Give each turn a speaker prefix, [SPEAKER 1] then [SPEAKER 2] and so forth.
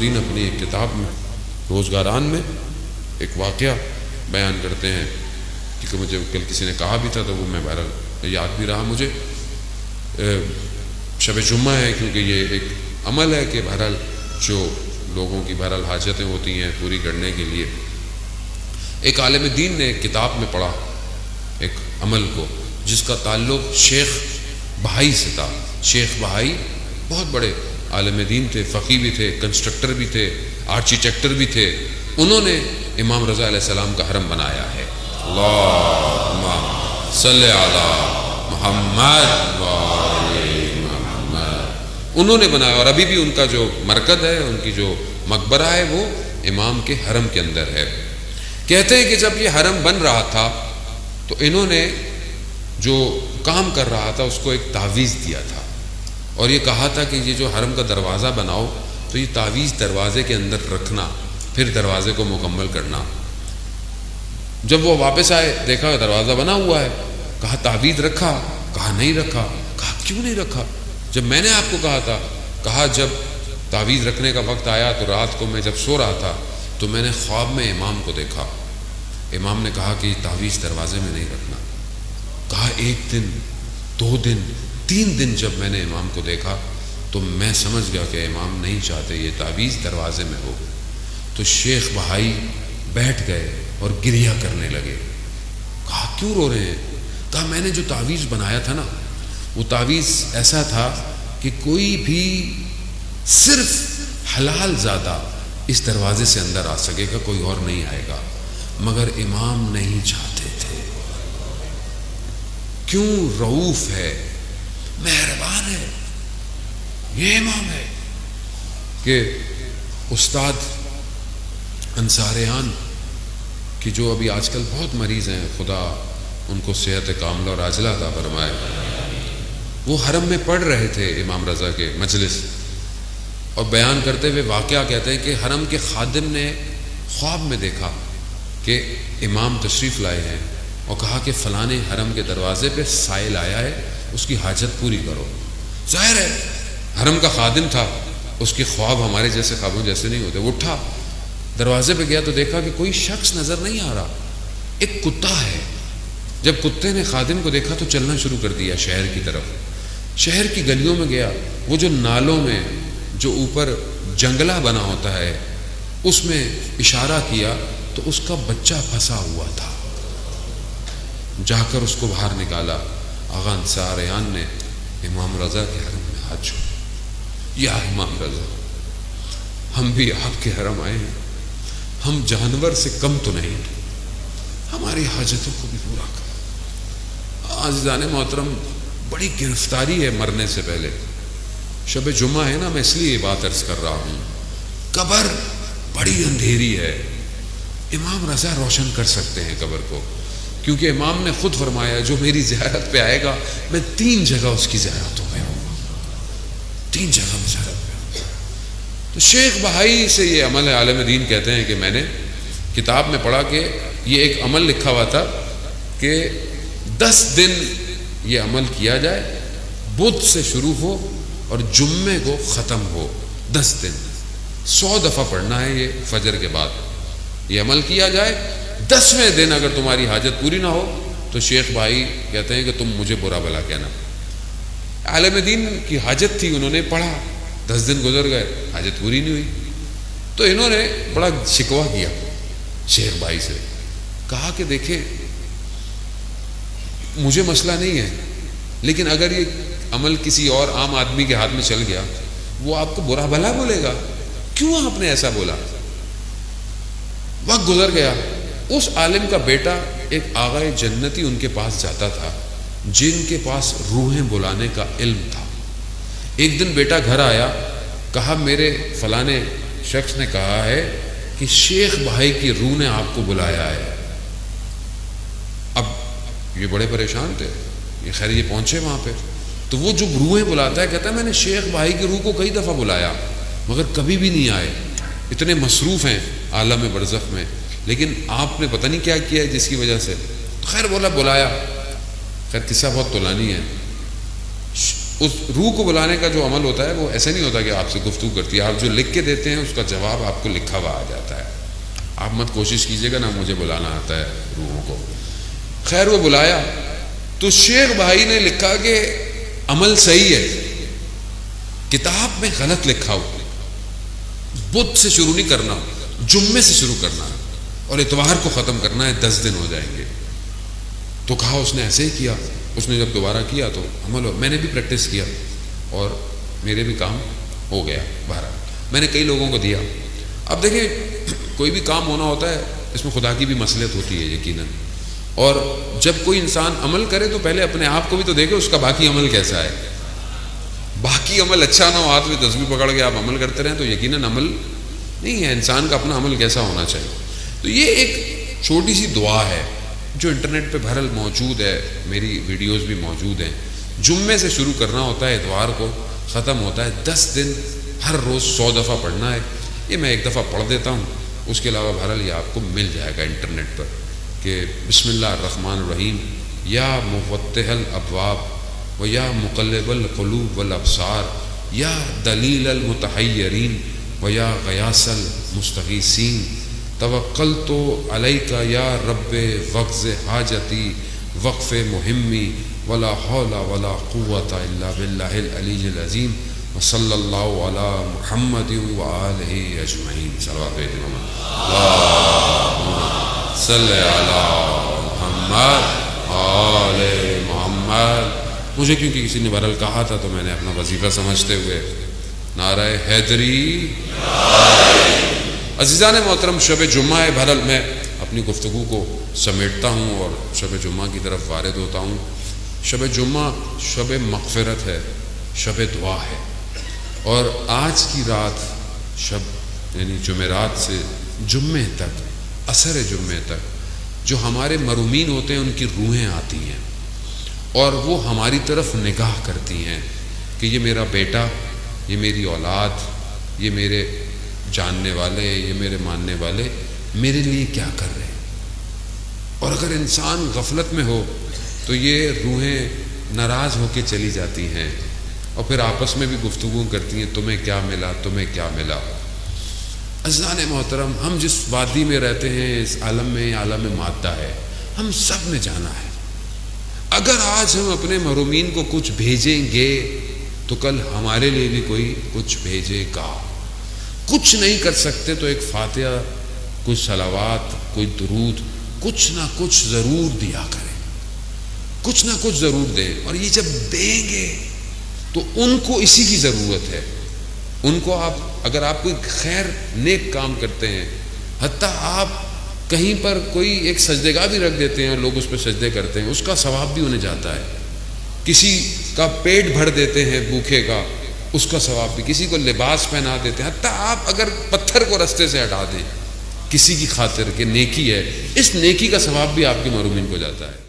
[SPEAKER 1] الدین اپنی ایک کتاب میں روزگاران میں ایک واقعہ بیان کرتے ہیں، کیونکہ مجھے کل کسی نے کہا بھی تھا تو وہ میں بہرحال یاد بھی رہا مجھے. شب جمعہ ہے، کیونکہ یہ ایک عمل ہے کہ بہرحال جو لوگوں کی بہرحال حاجتیں ہوتی ہیں پوری کرنے کے لیے ایک عالم دین نے ایک کتاب میں پڑھا ایک عمل کو جس کا تعلق شیخ بہائی سے تھا. شیخ بہائی بہت بڑے عالم دین تھے، فقیہ بھی تھے، کنسٹرکٹر بھی تھے، آرکیٹیکٹر بھی تھے. انہوں نے امام رضا علیہ السلام کا حرم بنایا ہے. اللہم صلی علی محمد وآل محمد. انہوں نے بنایا، اور ابھی بھی ان کا جو مرکز ہے، ان کی جو مقبرہ ہے، وہ امام کے حرم کے اندر ہے. کہتے ہیں کہ جب یہ حرم بن رہا تھا تو انہوں نے جو کام کر رہا تھا اس کو ایک تعویذ دیا تھا اور یہ کہا تھا کہ یہ جو حرم کا دروازہ بناؤ تو یہ تعویذ دروازے کے اندر رکھنا، پھر دروازے کو مکمل کرنا. جب وہ واپس آئے دیکھا دروازہ بنا ہوا ہے. کہا تعویذ رکھا؟ کہا نہیں رکھا. کہا کیوں نہیں رکھا؟ جب میں نے آپ کو کہا تھا. کہا جب تعویذ رکھنے کا وقت آیا تو رات کو میں جب سو رہا تھا تو میں نے خواب میں امام کو دیکھا. امام نے کہا کہ یہ تعویذ دروازے میں نہیں رکھنا. کہا 1 دن 2 دن 3 دن جب میں نے امام کو دیکھا تو میں سمجھ گیا کہ امام نہیں چاہتے یہ تعویذ دروازے میں ہو. تو شیخ بہائی بیٹھ گئے اور گریہ کرنے لگے. کہا کیوں رو رہے ہیں؟ کہا میں نے جو تعویذ بنایا تھا نا وہ تعویذ ایسا تھا کہ کوئی بھی صرف حلال زادہ اس دروازے سے اندر آ سکے گا، کوئی اور نہیں آئے گا، مگر امام نہیں چاہتے تھے. کیوں؟ رؤوف ہے، مہربان ہے. یہ امام ہے کہ استاد انصاریان کہ جو ابھی آج کل بہت مریض ہیں، خدا ان کو صحت کاملہ اور عاجلہ عطا فرمائے، وہ حرم میں پڑھ رہے تھے امام رضا کے مجلس اور بیان کرتے ہوئے واقعہ کہتے ہیں کہ حرم کے خادم نے خواب میں دیکھا کہ امام تشریف لائے ہیں اور کہا کہ فلانے حرم کے دروازے پہ سائل آیا ہے، اس کی حاجت پوری کرو. ظاہر ہے حرم کا خادم تھا، اس کے خواب ہمارے جیسے خوابوں جیسے نہیں ہوتے. وہ اٹھا دروازے پہ گیا تو دیکھا کہ کوئی شخص نظر نہیں آ رہا، ایک کتا ہے. جب کتے نے خادم کو دیکھا تو چلنا شروع کر دیا شہر کی طرف. شہر کی گلیوں میں گیا، وہ جو نالوں میں جو اوپر جنگلہ بنا ہوتا ہے اس میں اشارہ کیا تو اس کا بچہ پھنسا ہوا تھا. جا کر اس کو باہر نکالا. آغا انصاریان نے امام رضا کے حرم میں ہاتھ چھوڑا. یا امام رضا، ہم بھی آپ کے حرم آئے ہیں، ہم جانور سے کم تو نہیں، ہماری حاجتوں کو بھی پورا کر. عزیزان محترم، بڑی گرفتاری ہے مرنے سے پہلے. شب جمعہ ہے نا، میں اس لیے یہ بات عرض کر رہا ہوں. قبر بڑی اندھیری ہے. امام رضا روشن کر سکتے ہیں قبر کو، کیونکہ امام نے خود فرمایا جو میری زیارت پہ آئے گا میں 3 جگہ اس کی زیارتوں میں ہوں گا، 3 جگہ میں زیارت پہ ہوں گا. تو شیخ بہائی سے یہ عمل ہے. عالم دین کہتے ہیں کہ میں نے کتاب میں پڑھا کہ یہ ایک عمل لکھا ہوا تھا کہ 10 دن یہ عمل کیا جائے، بدھ سے شروع ہو اور جمعے کو ختم ہو. 10 دن 100 دفعہ پڑھنا ہے یہ فجر کے بعد. یہ عمل کیا جائے، 10ویں دن اگر تمہاری حاجت پوری نہ ہو تو شیخ بھائی کہتے ہیں کہ تم مجھے برا بھلا کہنا. عالم دین کی حاجت تھی، انہوں نے پڑھا، 10 دن گزر گئے، حاجت پوری نہیں ہوئی. تو انہوں نے بڑا شکوہ کیا شیخ بھائی سے. کہا کہ دیکھیں مجھے مسئلہ نہیں ہے، لیکن اگر یہ عمل کسی اور عام آدمی کے ہاتھ میں چل گیا وہ آپ کو برا بھلا بولے گا. کیوں آپ نے ایسا بولا؟ وقت گزر گیا. اس عالم کا بیٹا ایک آغائے جنتی ان کے پاس جاتا تھا جن کے پاس روحیں بلانے کا علم تھا. ایک دن بیٹا گھر آیا، کہا میرے فلانے شخص نے کہا ہے کہ شیخ بھائی کی روح نے آپ کو بلایا ہے. اب یہ بڑے پریشان تھے. یہ خیر یہ پہنچے وہاں پہ تو وہ جو روحیں بلاتا ہے کہتا ہے میں نے شیخ بھائی کی روح کو کئی دفعہ بلایا مگر کبھی بھی نہیں آئے، اتنے مصروف ہیں عالم برزخ میں، لیکن آپ نے پتہ نہیں کیا کیا ہے جس کی وجہ سے. خیر بولا بلایا. خیر قصہ بہت طولانی ہے. اس روح کو بلانے کا جو عمل ہوتا ہے وہ ایسے نہیں ہوتا کہ آپ سے گفتگو کرتی ہے، آپ جو لکھ کے دیتے ہیں اس کا جواب آپ کو لکھا ہوا آ جاتا ہے. آپ مت کوشش کیجیے گا نا مجھے بلانا آتا ہے روحوں کو. خیر وہ بلایا تو شیخ بھائی نے لکھا کہ عمل صحیح ہے، کتاب میں غلط لکھا ہو، بدھ سے شروع نہیں کرنا، جمعے سے شروع کرنا ہے اور اتوار کو ختم کرنا ہے، 10 دن ہو جائیں گے. تو کہا اس نے ایسے ہی کیا. اس نے جب دوبارہ کیا تو عمل میں نے بھی پریکٹس کیا اور میرے بھی کام ہو گیا. بہرحال میں نے کئی لوگوں کو دیا. اب دیکھیں کوئی بھی کام ہونا ہوتا ہے اس میں خدا کی بھی مصلحت ہوتی ہے یقیناً. اور جب کوئی انسان عمل کرے تو پہلے اپنے آپ کو بھی تو دیکھے اس کا باقی عمل کیسا ہے. باقی عمل اچھا نہ ہو، ہاتھ میں تسبیح پکڑ کے آپ عمل کرتے رہیں تو یقیناً عمل نہیں ہے. انسان کا اپنا عمل کیسا ہونا چاہیے. تو یہ ایک چھوٹی سی دعا ہے جو انٹرنیٹ پہ بہرحال موجود ہے، میری ویڈیوز بھی موجود ہیں. جمعے سے شروع کرنا ہوتا ہے، اتوار کو ختم ہوتا ہے. 10 دن ہر روز 100 دفعہ پڑھنا ہے. یہ میں ایک دفعہ پڑھ دیتا ہوں، اس کے علاوہ بہرحال یہ آپ کو مل جائے گا انٹرنیٹ پر کہ بسم اللہ الرحمن الرحیم یا مفتح الابواب و یا مقلب القلوب والابصار یا دلیل المتحیرین و یا غیاث المستغیثین توکلت علیک یا رب وقض حاجتی وقف مہمی ولا حول ولا قوت الا باللہ العلی العظیم وصلی اللہ علی محمد وآلہ اجمعین. صلوات محمد اللہم صلی علی محمد آل محمد. مجھے کیونکہ کسی نے بہرحال کہا تھا تو میں نے اپنا وظیفہ سمجھتے ہوئے نعرہ حیدری. عزیزان محترم، شب جمعہ ہے. بہرحال میں اپنی گفتگو کو سمیٹتا ہوں اور شب جمعہ کی طرف وارد ہوتا ہوں. شب جمعہ شب مغفرت ہے، شب دعا ہے. اور آج کی رات شب یعنی جمعرات سے جمعے تک، عصر جمعے تک جو ہمارے مرومین ہوتے ہیں ان کی روحیں آتی ہیں اور وہ ہماری طرف نگاہ کرتی ہیں کہ یہ میرا بیٹا، یہ میری اولاد، یہ میرے جاننے والے، یہ میرے ماننے والے میرے لیے کیا کر رہے ہیں. اور اگر انسان غفلت میں ہو تو یہ روحیں ناراض ہو کے چلی جاتی ہیں اور پھر آپس میں بھی گفتگو کرتی ہیں تمہیں کیا ملا، تمہیں کیا ملا. عزیزان محترم، ہم جس وادی میں رہتے ہیں اس عالم میں عالم مادہ ہے، ہم سب نے جانا ہے. اگر آج ہم اپنے محرومین کو کچھ بھیجیں گے تو کل ہمارے لیے بھی کوئی کچھ بھیجے گا. کچھ نہیں کر سکتے تو ایک فاتحہ، کوئی صلوات، کوئی درود، کچھ نہ کچھ ضرور دیا کریں، کچھ نہ کچھ ضرور دیں. اور یہ جب دیں گے تو ان کو اسی کی ضرورت ہے. ان کو اگر آپ کوئی خیر نیک کام کرتے ہیں، حتیٰ آپ کہیں پر کوئی ایک سجدے گاہ بھی رکھ دیتے ہیں، لوگ اس پہ سجدے کرتے ہیں، اس کا ثواب بھی انہیں جاتا ہے. کسی کا پیٹ بھر دیتے ہیں بھوکے کا، اس کا ثواب بھی. کسی کو لباس پہنا دیتے ہیں، حتیٰ آپ اگر پتھر کو رستے سے ہٹا دیں کسی کی خاطر کہ نیکی ہے، اس نیکی کا ثواب بھی آپ کے محرومین کو جاتا ہے.